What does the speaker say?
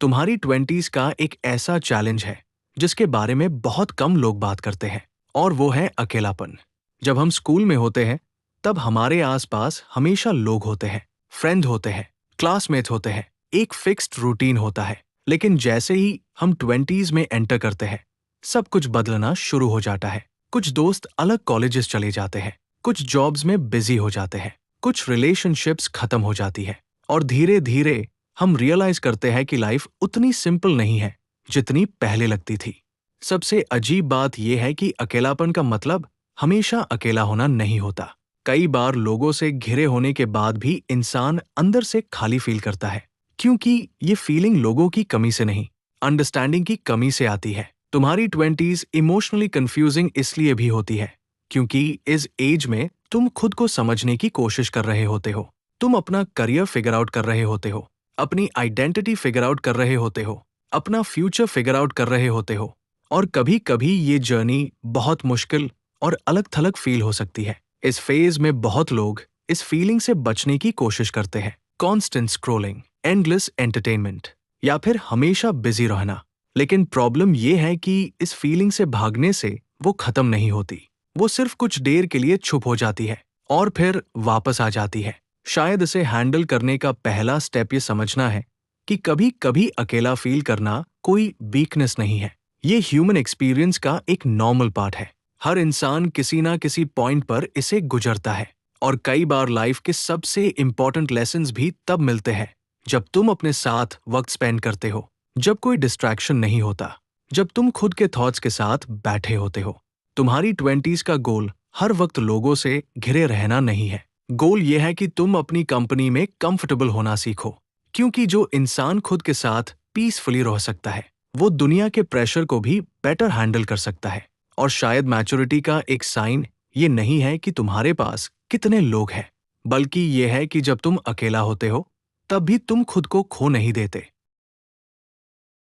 तुम्हारी ट्वेंटीज का एक ऐसा चैलेंज है जिसके बारे में बहुत कम लोग बात करते हैं, और वो है अकेलापन। जब हम स्कूल में होते हैं तब हमारे आसपास हमेशा लोग होते हैं, फ्रेंड होते हैं, क्लासमेट होते हैं, एक फिक्स्ड रूटीन होता है। लेकिन जैसे ही हम ट्वेंटीज में एंटर करते हैं सब कुछ बदलना शुरू हो जाता है। कुछ दोस्त अलग कॉलेजेस चले जाते हैं, कुछ जॉब्स में बिजी हो जाते हैं, कुछ रिलेशनशिप्स खत्म हो जाती है, और धीरे धीरे हम रियलाइज करते हैं कि लाइफ उतनी सिंपल नहीं है जितनी पहले लगती थी। सबसे अजीब बात यह है कि अकेलापन का मतलब हमेशा अकेला होना नहीं होता। कई बार लोगों से घिरे होने के बाद भी इंसान अंदर से खाली फील करता है, क्योंकि ये फीलिंग लोगों की कमी से नहीं, अंडरस्टैंडिंग की कमी से आती है। तुम्हारी ट्वेंटीज इमोशनली कंफ्यूजिंग इसलिए भी होती है क्योंकि इस एज में तुम खुद को समझने की कोशिश कर रहे होते हो। तुम अपना करियर फिगर आउट कर रहे होते हो, अपनी आइडेंटिटी फिगर आउट कर रहे होते हो, अपना फ्यूचर फिगर आउट कर रहे होते हो। और कभी कभी ये जर्नी बहुत मुश्किल और अलग थलग फील हो सकती है। इस फेज में बहुत लोग इस फीलिंग से बचने की कोशिश करते हैं। कॉन्स्टेंट स्क्रोलिंग, एंडलेस एंटरटेनमेंट, या फिर हमेशा बिजी रहना। लेकिन प्रॉब्लम यह है कि इस फीलिंग से भागने से वो खत्म नहीं होती। वो सिर्फ कुछ देर के लिए छुप हो जाती है और फिर वापस आ जाती है। शायद इसे हैंडल करने का पहला स्टेप ये समझना है कि कभी कभी अकेला फील करना कोई वीकनेस नहीं है। ये ह्यूमन एक्सपीरियंस का एक नॉर्मल पार्ट है। हर इंसान किसी ना किसी पॉइंट पर इसे गुजरता है, और कई बार लाइफ के सबसे इंपॉर्टेंट लेसन्स भी तब मिलते हैं जब तुम अपने साथ वक्त स्पेंड करते हो, जब कोई डिस्ट्रैक्शन नहीं होता, जब तुम खुद के थॉट्स के साथ बैठे होते हो। तुम्हारी ट्वेंटीज का गोल हर वक्त लोगों से घिरे रहना नहीं है। गोल यह है कि तुम अपनी कंपनी में कंफर्टेबल होना सीखो, क्योंकि जो इंसान खुद के साथ पीसफुली रह सकता है वो दुनिया के प्रेशर को भी बेटर हैंडल कर सकता है। और शायद मैच्योरिटी का एक साइन ये नहीं है कि तुम्हारे पास कितने लोग हैं, बल्कि ये है कि जब तुम अकेला होते हो तब भी तुम खुद को खो नहीं देते।